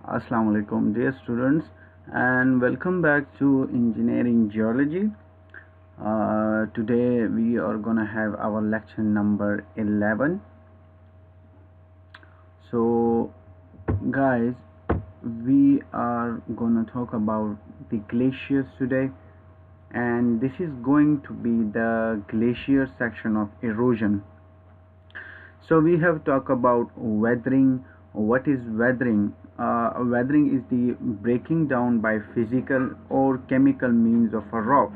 Assalamu alaikum, dear students, and welcome back to Engineering Geology. Today we are gonna have our lecture number 11. So, guys, we are gonna talk about the glaciers today, and this is going to be the glacier section of erosion. So we have talked about weathering. What is weathering? Weathering is the breaking down by physical or chemical means of a rock.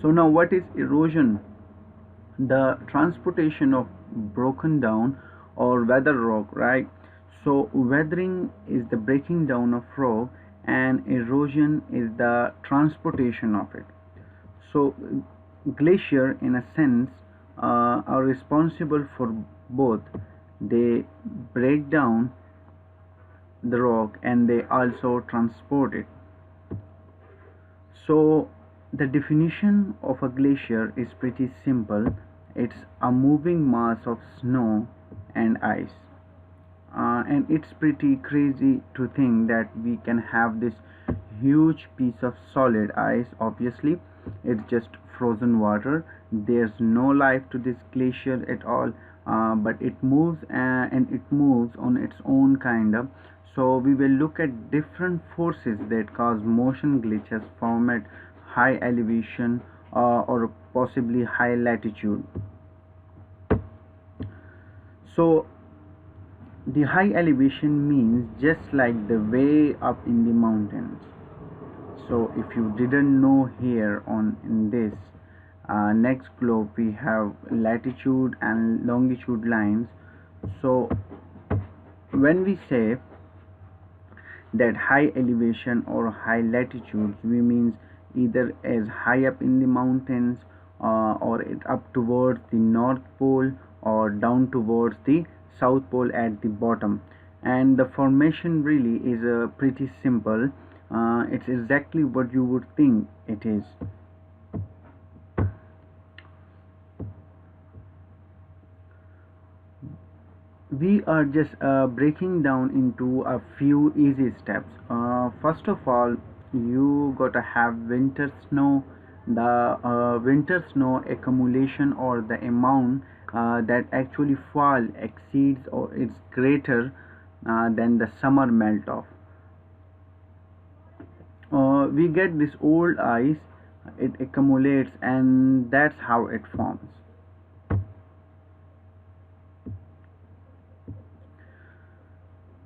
So now what is erosion? The transportation of broken down or weathered rock, right? So weathering is the breaking down of rock and erosion is the transportation of it. So glacier in a sense are responsible for both. They break down the rock and they also transport it. So the definition of a glacier is pretty simple. It's a moving mass of snow and ice. And it's pretty crazy to think that we can have this huge piece of solid ice. Obviously it's just frozen water. There's no life to this glacier at all, but it moves and it moves on its own kind of. So we will look at different forces that cause motion glitches form at high elevation or possibly high latitude. So the high elevation means just like the way up in the mountains. So if you didn't know, here on in this next globe we have latitude and longitude lines. So when we say that high elevation or high latitudes, we means either as high up in the mountains or it up towards the north pole or down towards the south pole at the bottom. And the formation really is pretty simple. It's exactly what you would think it is. We are just breaking down into a few easy steps. First of all, you gotta have winter snow. The winter snow accumulation or the amount that actually fall exceeds or it's greater than the summer melt off. We get this old ice, it accumulates, and that's how it forms.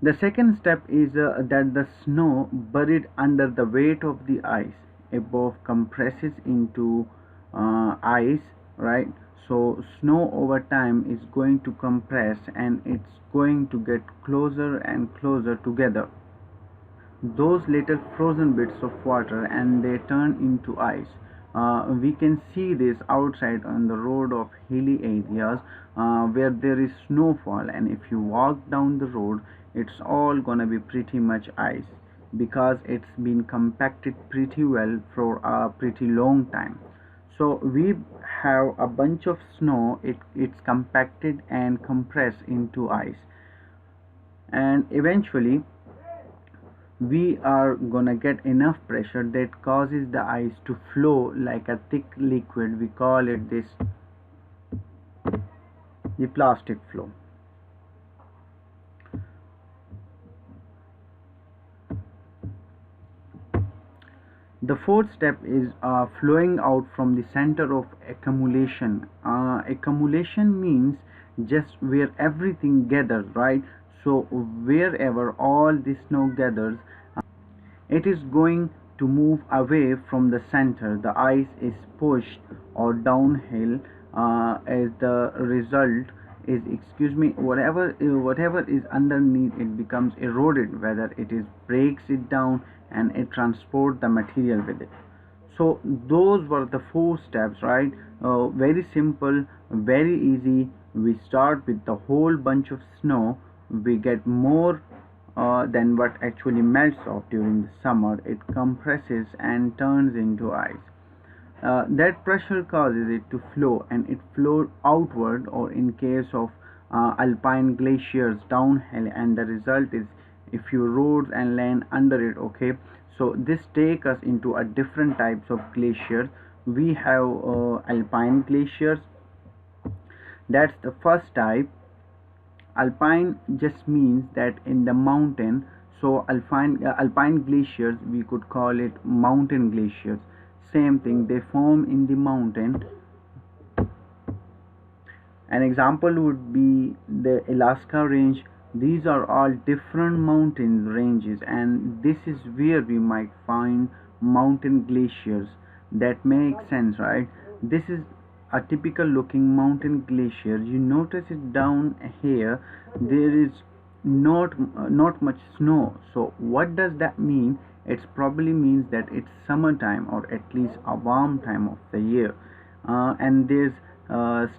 The second step is that the snow buried under the weight of the ice above compresses into ice, right? So snow over time is going to compress and it's going to get closer and closer together. Those little frozen bits of water and they turn into ice. We can see this outside on the road of hilly areas where there is snowfall, and if you walk down the road it's all gonna be pretty much ice because it's been compacted pretty well for a pretty long time. So we have a bunch of snow, it's compacted and compressed into ice, and eventually we are gonna get enough pressure that causes the ice to flow like a thick liquid. We call it this the plastic flow. The fourth step is flowing out from the center of accumulation. Accumulation means just where everything gathers, right? So wherever all the snow gathers, it is going to move away from the center. The ice is pushed or downhill as the result is, excuse me, whatever is underneath it becomes eroded, whether it is breaks it down and it transport the material with it. So those were the four steps, right? Very simple, very easy. We start with the whole bunch of snow. We get more than what actually melts off during the summer. It compresses and turns into ice. That pressure causes it to flow and it flows outward, or in case of alpine glaciers, downhill, and the result is if you roads and land under it. Okay, so this take us into a different types of glaciers. We have alpine glaciers. That's the first type. Alpine just means that in the mountain. So alpine glaciers, we could call it mountain glaciers. Same thing, they form in the mountain. An example would be the Alaska range. These are all different mountain ranges, and this is where we might find mountain glaciers. That makes sense, right? This is a typical looking mountain glacier. You notice it down here. There is not much snow. So what does that mean? It probably means that it's summertime, or at least a warm time of the year, and there's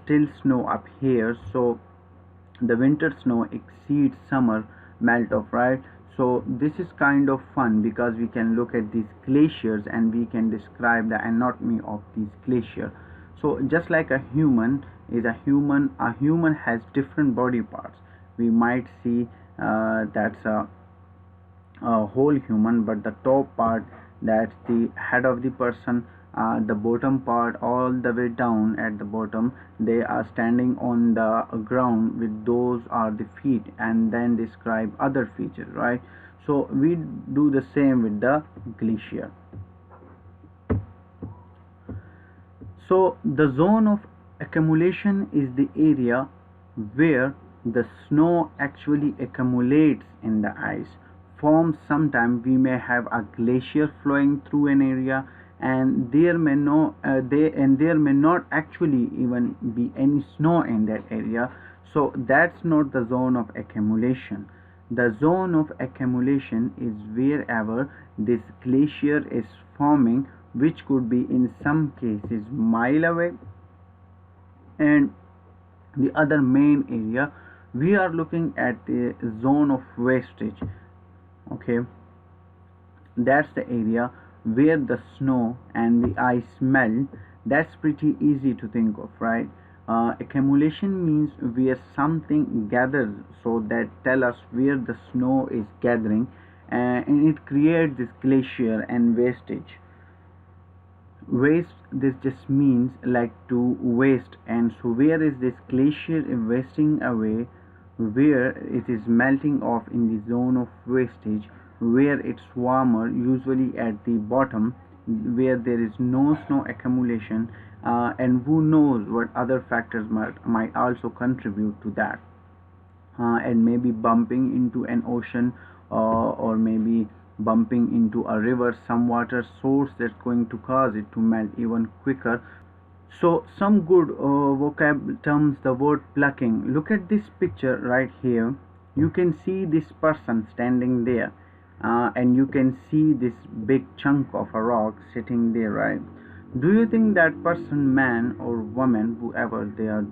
still snow up here. So the winter snow exceeds summer melt off, right? So this is kind of fun because we can look at these glaciers and we can describe the anatomy of these glaciers. So just like a human has different body parts. We might see that's a whole human, but the top part, that's the head of the person. The bottom part, all the way down at the bottom, they are standing on the ground with those are the feet, and then describe other features, right? So we do the same with the glacier. So the zone of accumulation is the area where the snow actually accumulates in the ice. Forms sometime we may have a glacier flowing through an area, and there may not actually even be any snow in that area. So that's not the zone of accumulation. The zone of accumulation is wherever this glacier is forming, which could be in some cases mile away. And the other main area, we are looking at the zone of wastage. Okay, that's the area where the snow and the ice melt. That's pretty easy to think of, right? Accumulation means where something gathers, so that tell us where the snow is gathering, and it creates this glacier. And wastage, waste, this just means like to waste. And so where is this glacier wasting away? Where it is melting off in the zone of wastage, where it's warmer, usually at the bottom, where there is no snow accumulation. And who knows what other factors might also contribute to that, and maybe bumping into an ocean, or maybe bumping into a river, some water source that's going to cause it to melt even quicker. So some good vocab terms, the word plucking. Look at this picture right here. You can see this person standing there, and you can see this big chunk of a rock sitting there, right? Do you think that person, man or woman, whoever they are,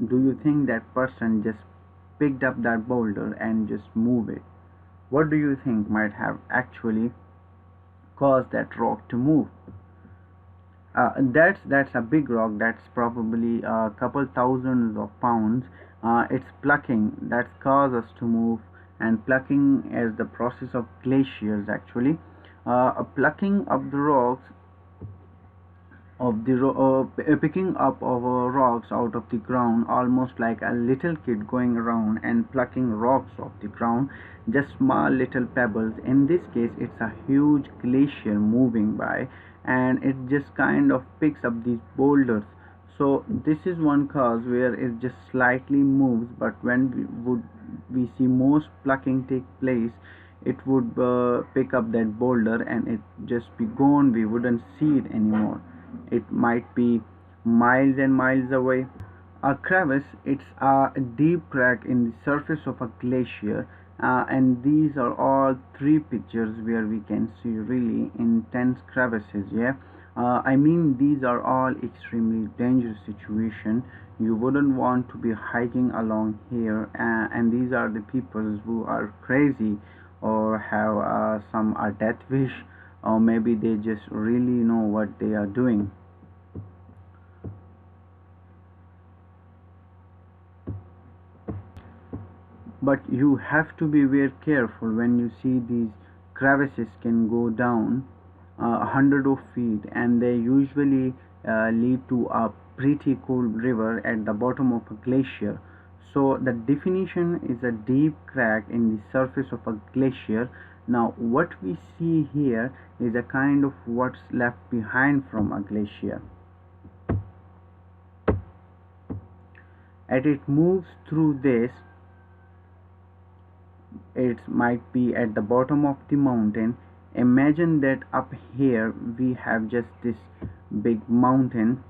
do you think that person just picked up that boulder and just moved it? What do you think might have actually caused that rock to move? That's a big rock. That's probably a couple thousands of pounds. It's plucking that's caused us to move, and plucking is the process of glaciers actually. Plucking up the rocks of the picking up of rocks out of the ground, almost like a little kid going around and plucking rocks off the ground, just small little pebbles. In this case, it's a huge glacier moving by, and it just kind of picks up these boulders. So this is one cause where it just slightly moves, but when we see most plucking take place, it would pick up that boulder and it just be gone. We wouldn't see it anymore. It might be miles and miles away. A crevasse, it's a deep crack in the surface of a glacier, and these are all three pictures where we can see really intense crevasses. Yeah, I mean these are all extremely dangerous situation. You wouldn't want to be hiking along here, and these are the people who are crazy or have some death wish, or maybe they just really know what they are doing. but you have to be very careful when you see these crevices can go down hundred of feet, and they usually lead to a pretty cold river at the bottom of a glacier. So the definition is a deep crack in the surface of a glacier. Now what we see here is a kind of what's left behind from a glacier. As it moves through this, it might be at the bottom of the mountain. Imagine that up here we have just this big mountain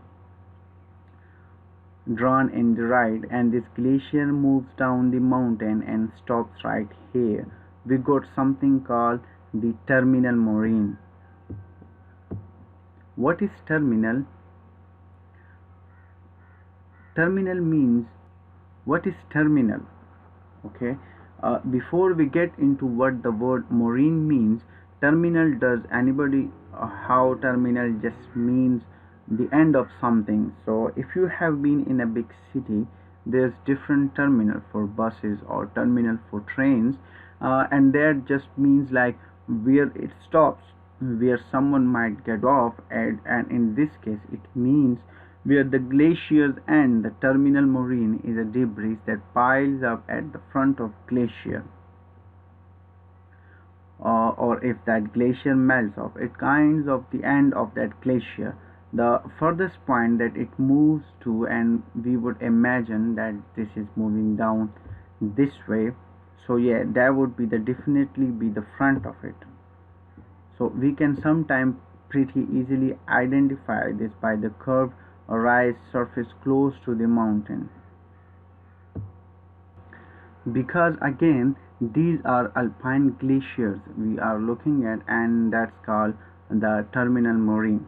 drawn in the right, and this glacier moves down the mountain and stops right here. We got something called the terminal moraine. What is terminal? Terminal means, what is terminal? Okay, before we get into what the word moraine means, terminal, does anybody how terminal just means the end of something. So if you have been in a big city, there's different terminal for buses or terminal for trains, and that just means like where it stops, where someone might get off at, and in this case it means where the glaciers end. The terminal moraine is a debris that piles up at the front of glacier, or if that glacier melts off, it kinds of the end of that glacier, the furthest point that it moves to, and we would imagine that this is moving down this way. So yeah, that would be the definitely be the front of it. So we can sometimes pretty easily identify this by the curved rise surface close to the mountain, because again these are alpine glaciers we are looking at, and that's called the terminal moraine.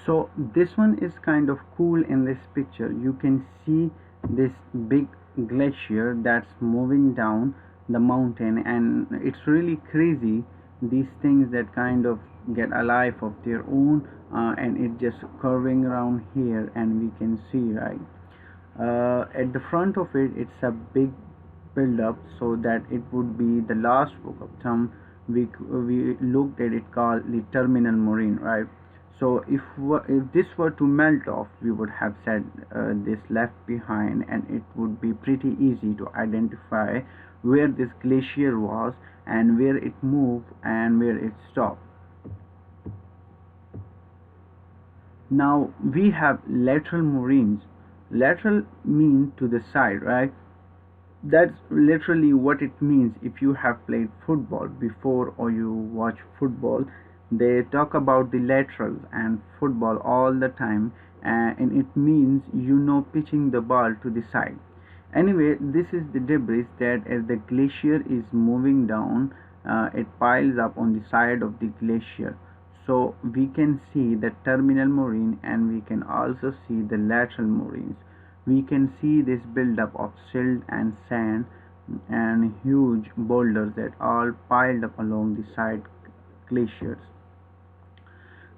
So this one is kind of cool. In this picture you can see this big glacier that's moving down the mountain, and it's really crazy, these things that kind of get a life of their own, and it just curving around here, and we can see right at the front of it, it's a big build up, so that it would be the last book of term we looked at it called the terminal moraine, right? So if this were to melt off, we would have said this left behind, and it would be pretty easy to identify where this glacier was and where it moved and where it stopped. Now we have lateral moraines. Lateral mean to the side, right? That's literally what it means. If you have played football before or you watch football, they talk about the laterals and football all the time, and it means pitching the ball to the side. Anyway, this is the debris that as the glacier is moving down, it piles up on the side of the glacier. So we can see the terminal moraine, and we can also see the lateral moraines. We can see this buildup of silt and sand and huge boulders that all piled up along the side glaciers.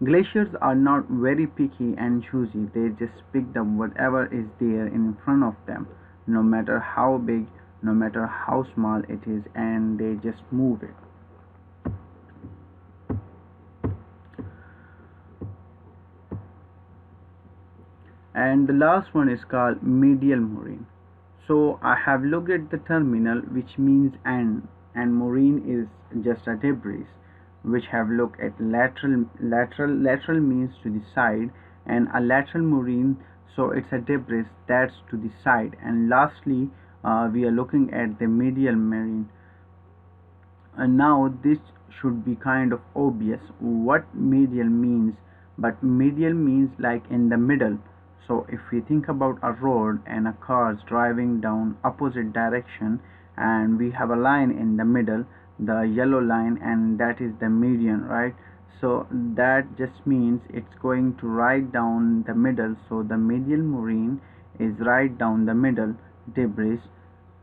Glaciers are not very picky and choosy. They just picked up whatever is there in front of them, no matter how big, no matter how small it is, and they just move it. And the last one is called medial moraine. So I have looked at the terminal, which means end, and moraine is just a debris, which have looked at lateral means to the side, and a lateral moraine, so it's a debris that's to the side. And lastly, we are looking at the medial moraine. And now this should be kind of obvious what medial means, but medial means like in the middle. So if we think about a road and a car driving down opposite direction, and we have a line in the middle, the yellow line, and that is the median, right? So that just means it's going to right down the middle. So the medial moraine is right down the middle debris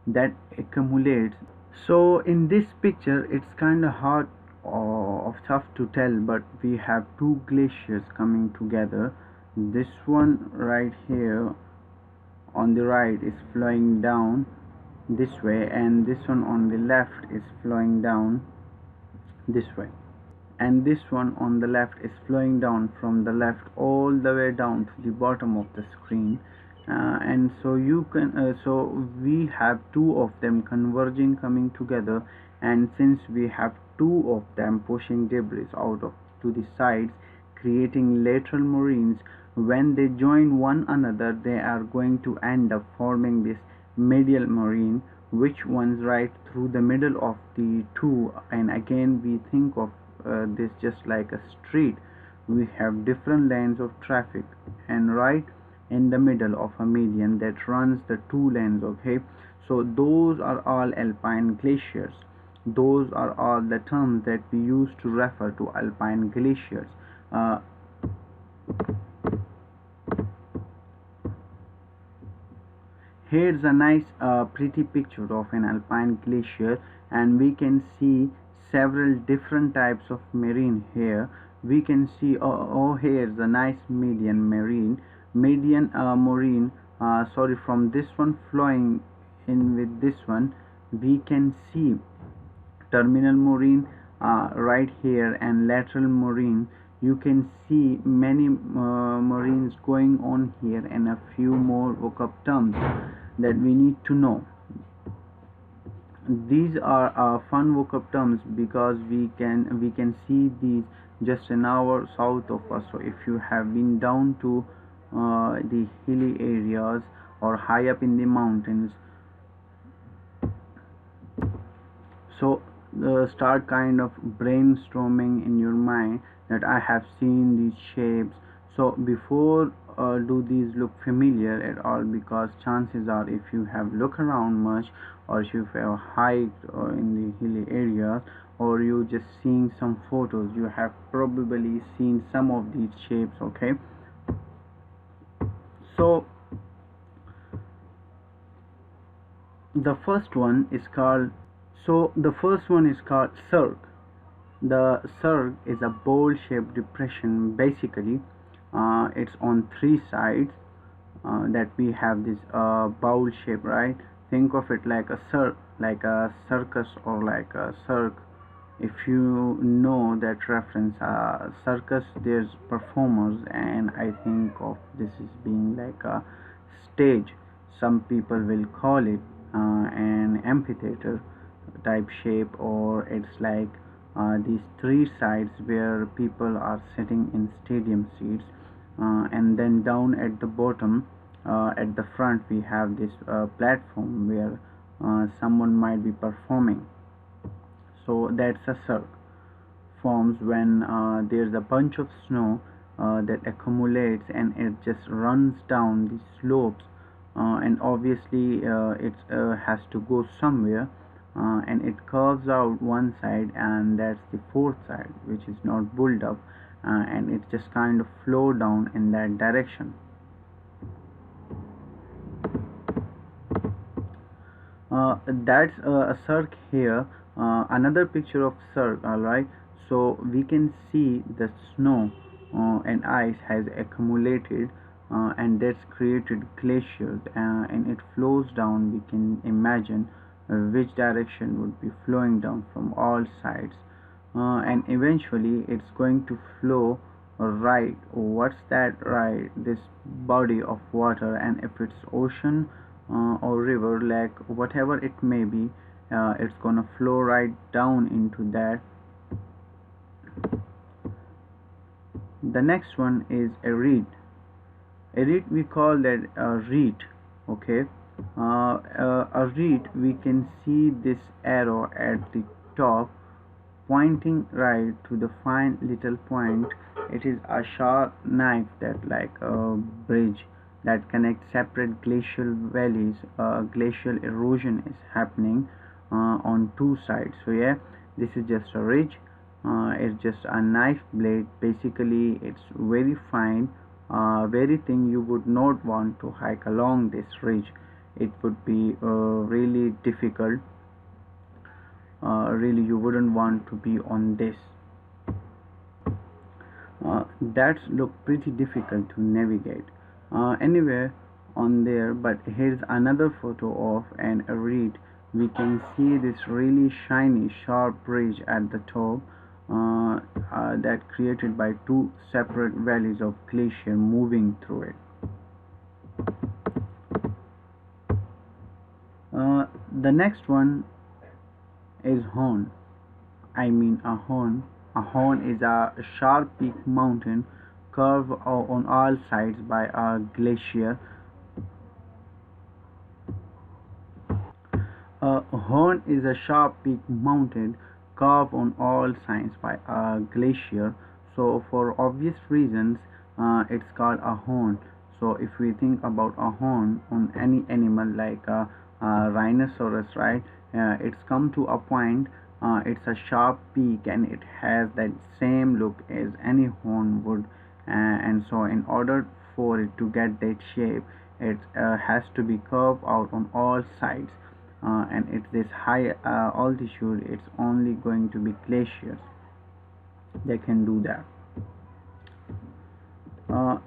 that accumulates. So in this picture it's kind of hard or tough to tell, but we have two glaciers coming together. This one right here on the right is flowing down this way, and this one on the left is flowing down this way, and this one on the left is flowing down from the left all the way down to the bottom of the screen. And so you can so we have two of them converging, coming together, and since we have two of them pushing debris out of to the sides, creating lateral moraines, when they join one another they are going to end up forming this medial moraine, which runs right through the middle of the two. And again we think of this just like a street. We have different lanes of traffic, and right in the middle of a median that runs the two lanes. Okay, so those are all alpine glaciers. Those are all the terms that we use to refer to alpine glaciers. uh, Here's a nice pretty picture of an alpine glacier, and we can see several different types of marine here. We can see, here's a nice median marine, median marine, sorry, from this one flowing in with this one, we can see terminal moraine right here, and lateral moraine. You can see many moraines going on here, and a few more vocab terms that we need to know. These are fun vocab terms because we can see these just an hour south of us. So if you have been down to the hilly areas or high up in the mountains, so start kind of brainstorming in your mind that I have seen these shapes. So before do these look familiar at all, because chances are if you have looked around much, or if you have hiked in the hilly areas, or you just seeing some photos, you have probably seen some of these shapes. Okay, so the first one is called cirque. The cirque is a bowl-shaped depression. Basically, it's on three sides that we have this bowl shape, right? Think of it like like a circus, or like a cirque. If you know that reference, circus, there's performers, and I think of this as being like a stage. Some people will call it an amphitheater type shape, or it's like these three sides where people are sitting in stadium seats, and then down at the bottom, at the front, we have this platform where someone might be performing. So that's a cirque. Forms when there's a bunch of snow that accumulates, and it just runs down the slopes, and obviously it has to go somewhere, and it curves out one side, and that's the fourth side, which is not built up, and it just kind of flow down in that direction. That's a cirque here. Another picture of cirque. All right, so we can see the snow and ice has accumulated, and that's created glaciers, and it flows down. We can imagine which direction would be flowing down from all sides, and eventually it's going to flow right. What's that? Right, this body of water, and if it's ocean or river, lake, whatever it may be, it's gonna flow right down into that. The next one is a reed. A reed, we call that a reed. Okay, a reed, we can see this arrow at the top pointing right to the fine little point. It is a sharp knife that like a bridge that connects separate glacial valleys. Glacial erosion is happening on two sides. So yeah, this is just a ridge. It's just a knife blade. Basically, it's very fine, very thin. You would not want to hike along this ridge. It would be really difficult. Really, you wouldn't want to be on this. That's look pretty difficult to navigate. Anyway, on there. But here's another photo of an reed. We can see this really shiny sharp ridge at the top, that created by two separate valleys of glacier moving through it. The next one is horn. I mean a horn. A horn is a sharp peak mountain curved on all sides by a glacier. A horn is a sharp peak mountain carved on all sides by a glacier. So, for obvious reasons, it's called a horn. So, if we think about a horn on any animal like a rhinoceros, right? It's come to a point. It's a sharp peak and it has that same look as any horn would. And so, in order for it to get that shape, it has to be curved out on all sides, and at this high altitude it's only going to be glaciers that can do that.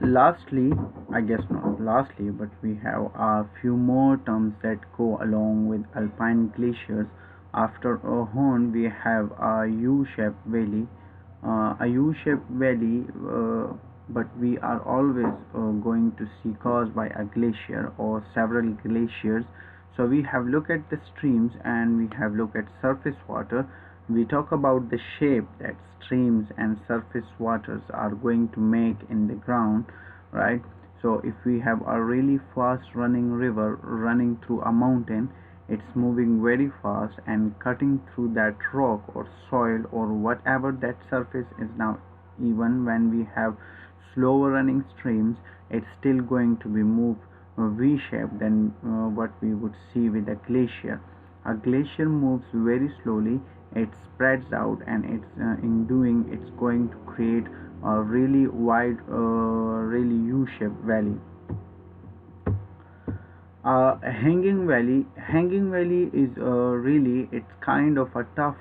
Lastly, I guess not lastly, but we have a few more terms that go along with alpine glaciers. After a horn, we have a U-shaped valley. A U-shaped valley, but we are always going to see caused by a glacier or several glaciers. So we have looked at the streams and we have looked at surface water. We talk about the shape that streams and surface waters are going to make in the ground, right? So if we have a really fast running river running through a mountain, it's moving very fast and cutting through that rock or soil or whatever that surface is. Now even when we have slower running streams, it's still going to be moved v-shaped than what we would see with a glacier. A glacier moves very slowly, it spreads out, and in doing it's going to create a really wide, really U-shaped valley. Hanging valley is really, it's kind of a tough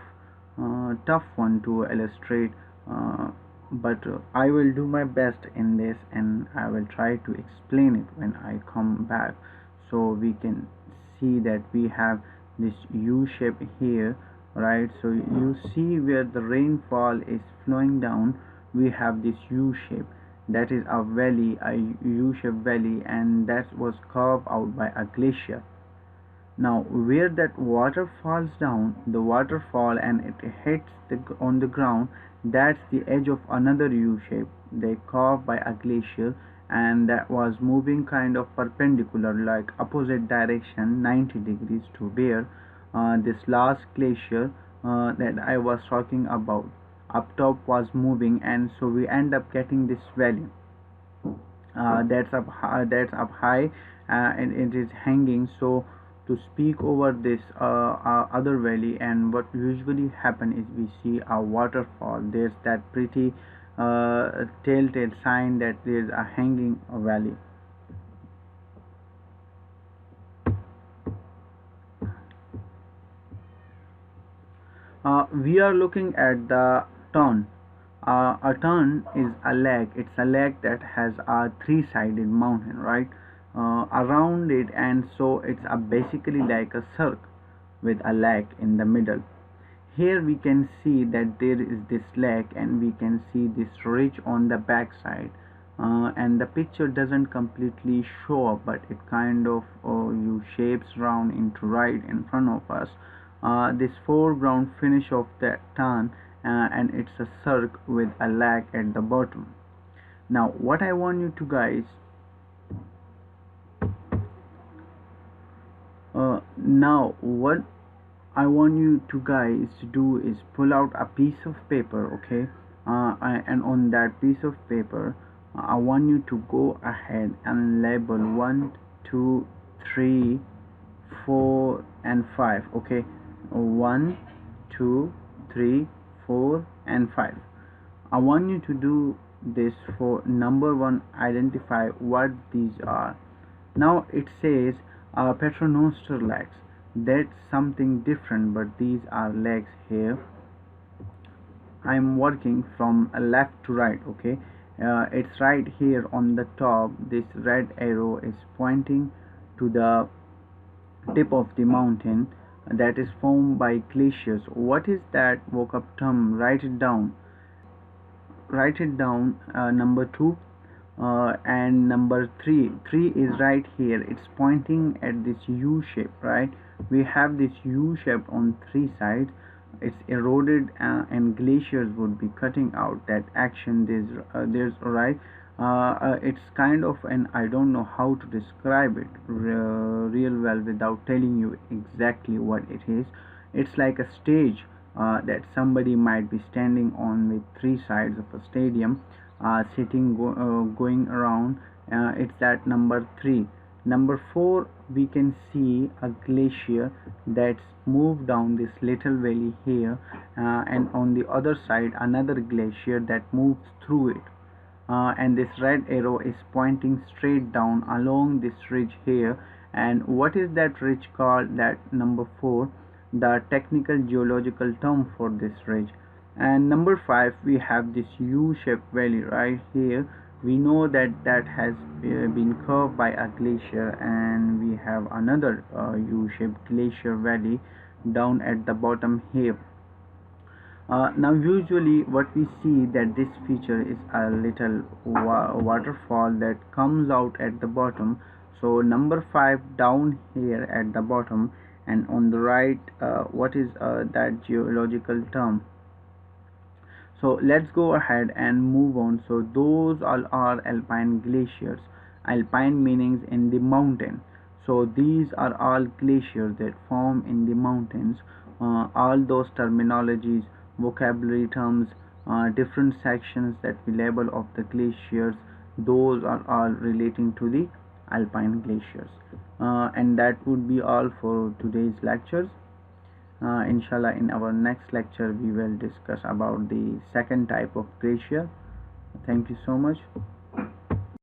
one to illustrate, but I will do my best in this and I will try to explain it when I come back, so we can see that we have this U shape here, right? So you see where the rainfall is flowing down, we have this U shape, that is a valley, a U-shaped valley, and that was carved out by a glacier. Now, where that water falls down, the waterfall and it hits on the ground, that's the edge of another U shape, they carved by a glacier, and that was moving kind of perpendicular, like opposite direction, 90 degrees to where this last glacier that I was talking about up top was moving, and so we end up getting this valley that's up high, and it is hanging. So to speak over this other valley, and what usually happen is we see a waterfall, there's that pretty telltale sign that there's a hanging valley. We are looking at the turn. A turn is a lake. It's a lake that has a three-sided mountain, right? Around it, and so it's basically like a circle with a lake in the middle. Here we can see that there is this lake, and we can see this ridge on the backside. And the picture doesn't completely show up, but it kind of you shapes round into right in front of us. This foreground finish of the turn, and it's a circle with a lake at the bottom. Now what I want you to guys now what I want you to guys to do is pull out a piece of paper, okay? And on that piece of paper, I want you to go ahead and label 1, 2, 3, 4, and 5, okay? 1, 2, 3, 4, and 5. I want you to do this for number 1, identify what these are. Now it says paternoster legs. That's something different, but these are legs here. I'm working from left to right, okay? It's right here on the top. This red arrow is pointing to the tip of the mountain that is formed by glaciers. What is that vocab term? Write it down. Write it down. Number two. And number three is right here. It's pointing at this U shape, right? We have this U shape on three sides. It's eroded, and glaciers would be cutting out that action. There's right. It's kind of an, I don't know how to describe it real well without telling you exactly what it is. It's like a stage that somebody might be standing on with three sides of a stadium, going around. It's that number three. Number four, we can see a glacier that's moved down this little valley here, and on the other side another glacier that moves through it, and this red arrow is pointing straight down along this ridge here. And what is that ridge called? That number 4, the technical geological term for this ridge. And number 5, we have this U-shaped valley right here. We know that that has been curved by a glacier, and we have another U-shaped glacier valley down at the bottom here. Now usually what we see that this feature is a little waterfall that comes out at the bottom. So number 5 down here at the bottom, and on the right, what is that geological term? So let's go ahead and move on. So those all are alpine glaciers. Alpine meanings in the mountain. So these are all glaciers that form in the mountains. All those terminologies, vocabulary terms, different sections that we label of the glaciers, those are all relating to the alpine glaciers. And that would be all for today's lectures. Inshallah, in our next lecture we will discuss about the second type of glacier. Thank you so much.